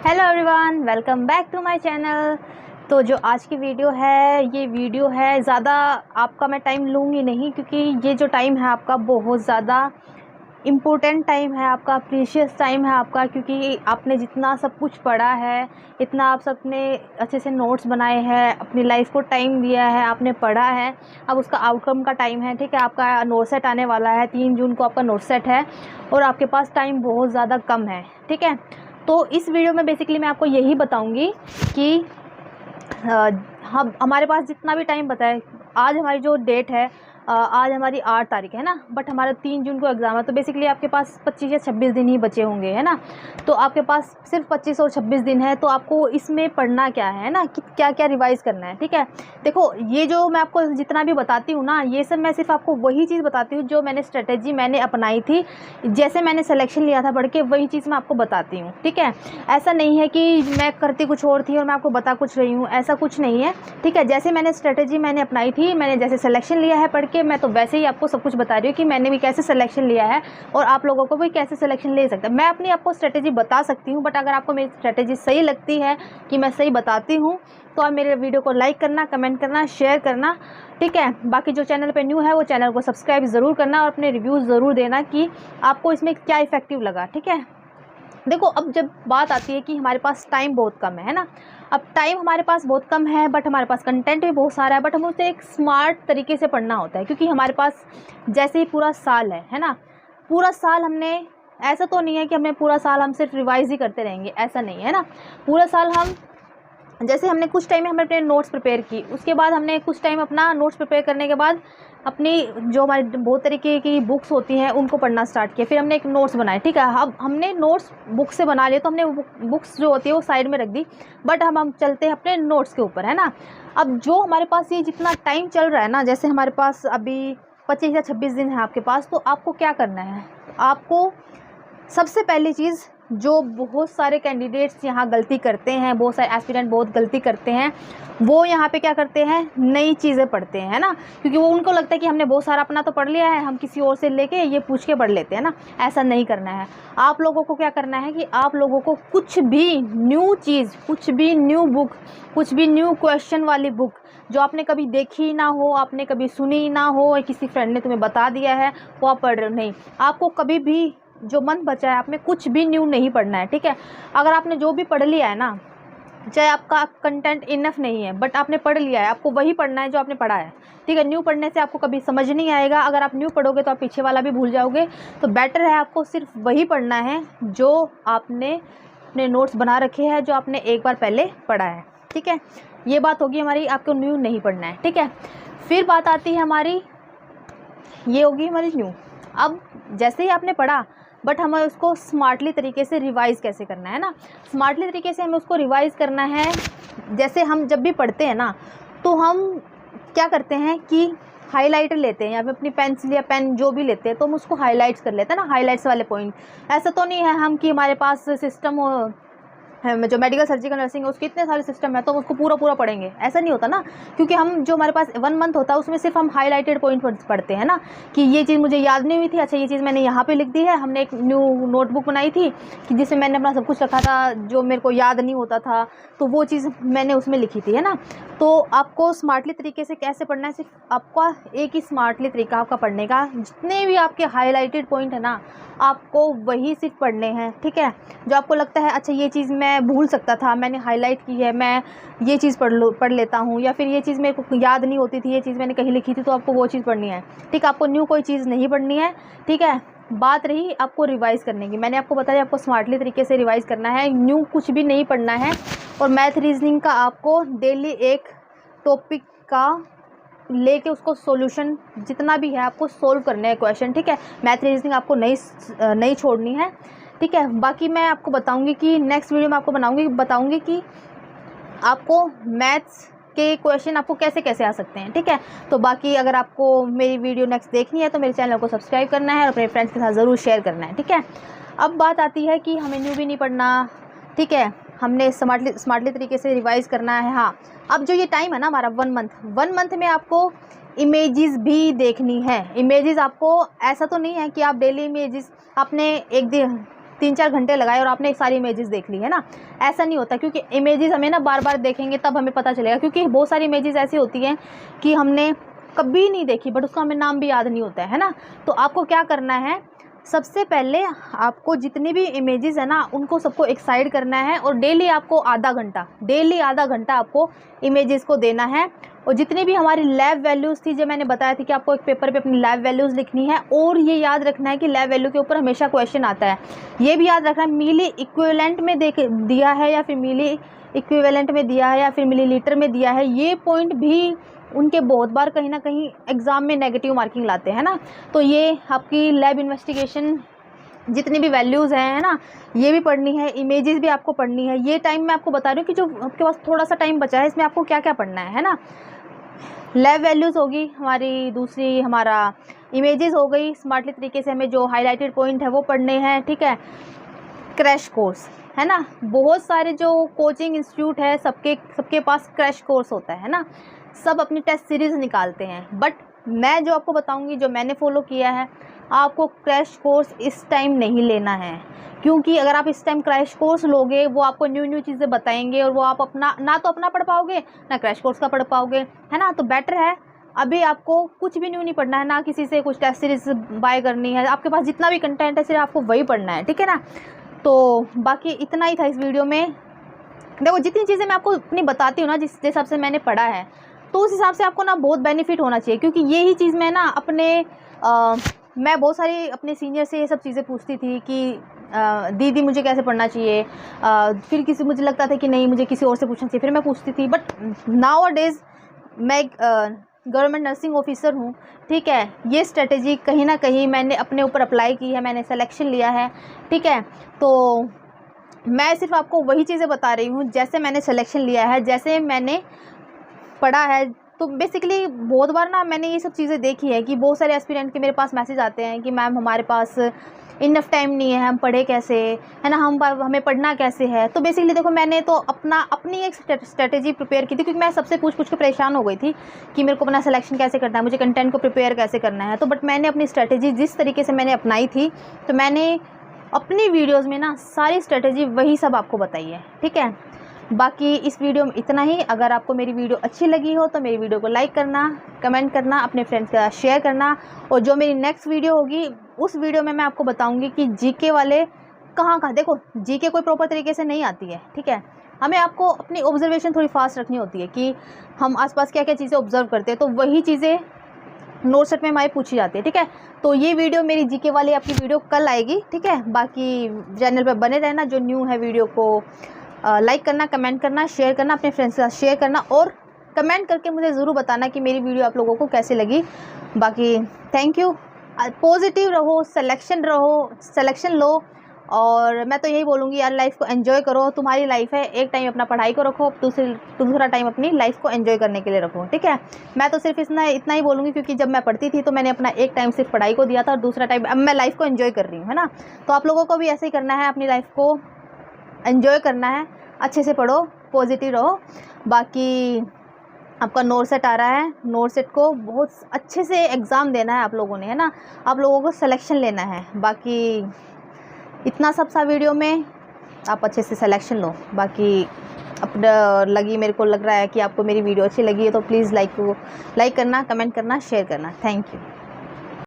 Hello everyone, welcome back to my channel. तो जो आज की वीडियो है, ये वीडियो है ज़्यादा आपका मैं टाइम लूँगी नहीं, क्योंकि ये जो टाइम है आपका बहुत ज़्यादा इम्पोर्टेंट टाइम है, आपका प्रीशियस टाइम है आपका, क्योंकि आपने जितना सब कुछ पढ़ा है, इतना आप सबने अच्छे से नोट्स बनाए हैं, अपनी लाइफ को टाइम दिया है, आपने पढ़ा है। अब उसका आउटकम का टाइम है। ठीक है, आपका नोट सेट आने वाला है, 3 जून को आपका नोट सेट है और आपके पास टाइम बहुत ज़्यादा कम है। ठीक है, तो इस वीडियो में बेसिकली मैं आपको यही बताऊंगी कि हम हमारे पास जितना भी टाइम बचा है। आज हमारी जो डेट है, आज हमारी 8 तारीख है ना, बट हमारा 3 जून को एग्ज़ाम है, तो बेसिकली आपके पास 25 या 26 दिन ही बचे होंगे, है ना। तो आपके पास सिर्फ 25 और 26 दिन है, तो आपको इसमें पढ़ना क्या है ना, कि क्या क्या रिवाइज़ करना है। ठीक है, देखो ये जो मैं आपको जितना भी बताती हूँ ना, ये सब मैं सिर्फ आपको वही चीज़ बताती हूँ जो मैंने स्ट्रेटेजी मैंने अपनाई थी, जैसे मैंने सिलेक्शन लिया था पढ़ के, वही चीज़ मैं आपको बताती हूँ। ठीक है, ऐसा नहीं है कि मैं करती कुछ और थी और मैं आपको बता कुछ रही हूँ, ऐसा कुछ नहीं है। ठीक है, जैसे मैंने स्ट्रेटेजी मैंने अपनाई थी, मैंने जैसे सिलेक्शन लिया है पढ़ के, मैं तो वैसे ही आपको सब कुछ बता रही हूँ कि मैंने भी कैसे सिलेक्शन लिया है और आप लोगों को भी कैसे सिलेक्शन ले सकते हैं। मैं अपनी आपको स्ट्रेटेजी बता सकती हूँ, बट अगर आपको मेरी स्ट्रेटेजी सही लगती है कि मैं सही बताती हूँ, तो आप मेरे वीडियो को लाइक करना, कमेंट करना, शेयर करना। ठीक है, बाकी जो चैनल पे न्यू है वो चैनल को सब्सक्राइब ज़रूर करना और अपने रिव्यूज़ ज़रूर देना कि आपको इसमें क्या इफेक्टिव लगा। ठीक है, देखो अब जब बात आती है कि हमारे पास टाइम बहुत कम है ना, अब टाइम हमारे पास बहुत कम है, बट हमारे पास कंटेंट भी बहुत सारा है, बट हमें उसे एक स्मार्ट तरीके से पढ़ना होता है, क्योंकि हमारे पास जैसे ही पूरा साल है ना, पूरा साल हमने, ऐसा तो नहीं है कि हमें पूरा साल हम सिर्फ रिवाइज ही करते रहेंगे, ऐसा नहीं है ना। पूरा साल हम, जैसे हमने कुछ टाइम में हमने अपने नोट्स प्रिपेयर की, उसके बाद हमने कुछ टाइम अपना नोट्स प्रिपेयर करने के बाद अपनी जो हमारी बहुत तरीके की बुक्स होती हैं उनको पढ़ना स्टार्ट किया, फिर हमने एक नोट्स बनाए। ठीक है, अब हमने नोट्स बुक से बना लिए, तो हमने बुक्स जो होती है वो साइड में रख दी, बट हम चलते हैं अपने नोट्स के ऊपर, है ना। अब जो हमारे पास ये जितना टाइम चल रहा है ना, जैसे हमारे पास अभी 25 या 26 दिन है आपके पास, तो आपको क्या करना है, आपको सबसे पहली चीज़, जो बहुत सारे कैंडिडेट्स यहाँ गलती करते हैं, बहुत सारे एस्पिरेंट बहुत गलती करते हैं, वो यहाँ पे क्या करते हैं, नई चीज़ें पढ़ते हैं, है ना, क्योंकि वो उनको लगता है कि हमने बहुत सारा अपना तो पढ़ लिया है, हम किसी और से लेके ये पूछ के पढ़ लेते हैं ना। ऐसा नहीं करना है। आप लोगों को क्या करना है कि आप लोगों को कुछ भी न्यू चीज़, कुछ भी न्यू बुक, कुछ भी न्यू क्वेश्चन वाली बुक जो आपने कभी देखी ना हो, आपने कभी सुनी ना हो, किसी फ्रेंड ने तुम्हें बता दिया है, वो आप पढ़ रहे हो, नहीं। आपको कभी भी जो मन बचा है, आपने कुछ भी न्यू नहीं पढ़ना है। ठीक है, अगर आपने जो भी पढ़ लिया है ना, चाहे आपका कंटेंट इनफ नहीं है, बट आपने पढ़ लिया है, आपको वही पढ़ना है जो आपने पढ़ा है। ठीक है, न्यू पढ़ने से आपको कभी समझ नहीं आएगा। अगर आप न्यू पढ़ोगे तो आप पीछे वाला भी भूल जाओगे, तो बेटर है आपको सिर्फ वही पढ़ना है जो आपने अपने नोट्स बना रखे हैं, जो आपने एक बार पहले पढ़ा है। ठीक है, ये बात होगी हमारी, आपको न्यू नहीं पढ़ना है। ठीक है, फिर बात आती है हमारी, ये होगी हमारी न्यू। अब जैसे ही आपने पढ़ा, बट हमें उसको स्मार्टली तरीके से रिवाइज़ कैसे करना है ना, स्मार्टली तरीके से हमें उसको रिवाइज़ करना है। जैसे हम जब भी पढ़ते हैं ना, तो हम क्या करते हैं कि हाइलाइटर लेते हैं, या फिर अपनी पेंसिल या पेन जो भी लेते हैं, तो हम उसको हाइलाइट्स कर लेते हैं ना, हाइलाइट्स वाले पॉइंट। ऐसा तो नहीं है हम कि हमारे पास सिस्टम हो, जो मेडिकल सर्जिकल नर्सिंग है उसके इतने सारे सिस्टम है, तो हम उसको पूरा पूरा पढ़ेंगे, ऐसा नहीं होता ना। क्योंकि हम, जो हमारे पास 1 मंथ होता है, उसमें सिर्फ हम हाईलाइटेड पॉइंट पढ़ते हैं ना, कि ये चीज़ मुझे याद नहीं हुई थी, अच्छा ये चीज़ मैंने यहाँ पे लिख दी है। हमने एक न्यू नोटबुक बनाई थी कि जिसमें मैंने अपना सब कुछ रखा था, जो मेरे को याद नहीं होता था, तो वो चीज़ मैंने उसमें लिखी थी, है ना। तो आपको स्मार्टली तरीके से कैसे पढ़ना है, सिर्फ आपका एक ही स्मार्टली तरीका आपका पढ़ने का, जितने भी आपके हाईलाइटेड पॉइंट है ना, आपको वही सिर्फ पढ़ने हैं। ठीक है, जो आपको लगता है अच्छा ये चीज़ मैं भूल सकता था, मैंने हाईलाइट की है, मैं ये चीज़ पढ़ लेता हूँ, या फिर ये चीज़ मेरे को याद नहीं होती थी, ये चीज़ मैंने कहीं लिखी थी, तो आपको वो चीज़ पढ़नी है। ठीक है, आपको न्यू कोई चीज़ नहीं पढ़नी है। ठीक है, बात रही आपको रिवाइज़ करने की, मैंने आपको बताया आपको स्मार्टली तरीके से रिवाइज़ करना है, न्यू कुछ भी नहीं पढ़ना है। और मैथ रीजनिंग का आपको डेली एक टॉपिक का लेके उसको सॉल्यूशन जितना भी है आपको सोल्व करने हैं क्वेश्चन। ठीक है, मैथ रीजनिंग आपको नहीं छोड़नी है। ठीक है, बाकी मैं आपको बताऊंगी कि नेक्स्ट वीडियो में आपको बताऊंगी कि आपको मैथ्स के क्वेश्चन आपको कैसे कैसे आ सकते हैं। ठीक है, तो बाकी अगर आपको मेरी वीडियो नेक्स्ट देखनी है, तो मेरे चैनल को सब्सक्राइब करना है और अपने फ्रेंड्स के साथ ज़रूर शेयर करना है। ठीक है, अब बात आती है कि हमें न्यू भी नहीं पढ़ना। ठीक है, हमने स्मार्टली तरीके से रिवाइज़ करना है। हाँ, अब जो ये टाइम है ना हमारा 1 मंथ में आपको इमेजेस भी देखनी है। इमेजेस आपको, ऐसा तो नहीं है कि आप डेली इमेजेस आपने एक दिन 3-4 घंटे लगाए और आपने सारी इमेजेस देख ली, है ना। ऐसा नहीं होता, क्योंकि इमेजेस हमें ना बार बार देखेंगे तब हमें पता चलेगा, क्योंकि बहुत सारी इमेजेस ऐसी होती हैं कि हमने कभी नहीं देखी बट उसका हमें नाम भी याद नहीं होता है ना। तो आपको क्या करना है, सबसे पहले आपको जितनी भी इमेजेस है ना उनको सबको एक साइड करना है और डेली आपको आधा घंटा आपको इमेजेस को देना है। और जितनी भी हमारी लैब वैल्यूज़ थी, जो मैंने बताया था कि आपको एक पेपर पे अपनी लैब वैल्यूज़ लिखनी है, और ये याद रखना है कि लैब वैल्यू के ऊपर हमेशा क्वेश्चन आता है। ये भी याद रखना है मिली इक्विवेलेंट में दिया है या फिर मिली इक्विवेलेंट में दिया है या फिर मिलीलीटर में दिया है। ये पॉइंट भी उनके बहुत बार कहीं ना कहीं एग्ज़ाम में नेगेटिव मार्किंग लाते हैं ना। तो ये आपकी लैब इन्वेस्टिगेशन जितनी भी वैल्यूज़ हैं, है ना, ये भी पढ़नी है, इमेजेस भी आपको पढ़नी है। ये टाइम मैं आपको बता रही हूँ कि जो आपके पास थोड़ा सा टाइम बचा है इसमें आपको क्या क्या पढ़ना है ना। लैब वैल्यूज़ होगी हमारी, दूसरी हमारा इमेजेस हो गई, स्मार्टली तरीके से हमें जो हाईलाइटेड पॉइंट है वो पढ़ने हैं, ठीक है। क्रैश कोर्स, है ना, बहुत सारे जो कोचिंग इंस्टीट्यूट है सबके पास क्रैश कोर्स होता है ना, सब अपनी टेस्ट सीरीज़ निकालते हैं। बट मैं जो आपको बताऊंगी, जो मैंने फॉलो किया है, आपको क्रैश कोर्स इस टाइम नहीं लेना है, क्योंकि अगर आप इस टाइम क्रैश कोर्स लोगे वो आपको न्यू चीज़ें बताएंगे और वो आप अपना ना तो अपना पढ़ पाओगे ना क्रैश कोर्स का पढ़ पाओगे, है ना। तो बेटर है अभी आपको कुछ भी न्यू नहीं पढ़ना है, ना किसी से कुछ टेस्ट सीरीज बाय करनी है, आपके पास जितना भी कंटेंट है सिर्फ आपको वही पढ़ना है, ठीक है ना। तो बाकी इतना ही था इस वीडियो में। देखो जितनी चीज़ें मैं आपको अपनी बताती हूँ ना, जिस हिसाब से मैंने पढ़ा है, तो उस हिसाब से आपको ना बहुत बेनिफिट होना चाहिए, क्योंकि यही चीज़ मैं ना मैं बहुत सारी अपने सीनियर से ये सब चीज़ें पूछती थी कि दीदी मुझे कैसे पढ़ना चाहिए, फिर मुझे लगता था कि नहीं मुझे किसी और से पूछना चाहिए, फिर मैं पूछती थी। बट नाउ अ डेज़ मैं गवर्नमेंट नर्सिंग ऑफिसर हूँ, ठीक है। ये स्ट्रेटेजी कहीं ना कहीं मैंने अपने ऊपर अप्लाई की है, मैंने सिलेक्शन लिया है, ठीक है। तो मैं सिर्फ आपको वही चीज़ें बता रही हूँ जैसे मैंने सिलेक्शन लिया है, जैसे मैंने पढ़ा है। तो बेसिकली बहुत बार ना मैंने ये सब चीज़ें देखी है कि बहुत सारे एस्पिरेंट के मेरे पास मैसेज आते हैं कि मैम हमारे पास इनफ टाइम नहीं है, हम पढ़े कैसे, है ना, हमें पढ़ना कैसे है। तो बेसिकली देखो मैंने तो अपनी एक स्ट्रेटेजी प्रिपेयर की थी, क्योंकि मैं सबसे पूछ के परेशान हो गई थी कि मेरे को अपना सिलेक्शन कैसे करना है, मुझे कंटेंट को प्रिपेयर कैसे करना है। तो बट मैंने अपनी स्ट्रेटेजी जिस तरीके से मैंने अपनाई थी, तो मैंने अपनी वीडियोज़ में ना सारी स्ट्रेटेजी वही सब आपको बताई है, ठीक है। बाकी इस वीडियो में इतना ही। अगर आपको मेरी वीडियो अच्छी लगी हो तो मेरी वीडियो को लाइक करना, कमेंट करना, अपने फ्रेंड्स के साथ शेयर करना। और जो मेरी नेक्स्ट वीडियो होगी उस वीडियो में मैं आपको बताऊंगी कि जीके वाले कहाँ देखो जीके कोई प्रॉपर तरीके से नहीं आती है, ठीक है। हमें आपको अपनी ऑब्जर्वेशन थोड़ी फास्ट रखनी होती है कि हम आसपास क्या क्या चीज़ें ऑब्जर्व करते हैं, तो वही चीज़ें नोट सेट में हमारी पूछी जाती है, ठीक है। तो ये वीडियो मेरी जीके वाली आपकी वीडियो कल आएगी, ठीक है। बाकी चैनल पर बने रहना। जो न्यू है वीडियो को लाइक करना, कमेंट करना, शेयर करना, अपने फ्रेंड्स के साथ शेयर करना, और कमेंट करके मुझे ज़रूर बताना कि मेरी वीडियो आप लोगों को कैसे लगी। बाकी थैंक यू। पॉजिटिव रहो, सिलेक्शन लो। और मैं तो यही बोलूँगी यार, लाइफ को एंजॉय करो। तुम्हारी लाइफ है, एक टाइम अपना पढ़ाई को रखो, दूसरा टाइम अपनी लाइफ को एंजॉय करने के लिए रखो, ठीक है। मैं तो सिर्फ इतना ही बोलूँगी, क्योंकि जब मैं पढ़ती थी तो मैंने अपना एक टाइम सिर्फ पढ़ाई को दिया था और दूसरा टाइम अब मैं लाइफ को एंजॉय कर रही हूँ, है ना। तो आप लोगों को भी ऐसे ही करना है, अपनी लाइफ को एंजॉय करना है, अच्छे से पढ़ो, पॉजिटिव रहो। बाकी आपका नोट सेट आ रहा है, नोट सेट को बहुत अच्छे से एग्ज़ाम देना है आप लोगों ने, है ना। आप लोगों को सिलेक्शन लेना है। बाकी इतना सब सा वीडियो में आप अच्छे से सिलेक्शन लो। बाकी अपना मेरे को लग रहा है कि आपको मेरी वीडियो अच्छी लगी है, तो प्लीज़ लाइक करना, कमेंट करना, शेयर करना। Thank you.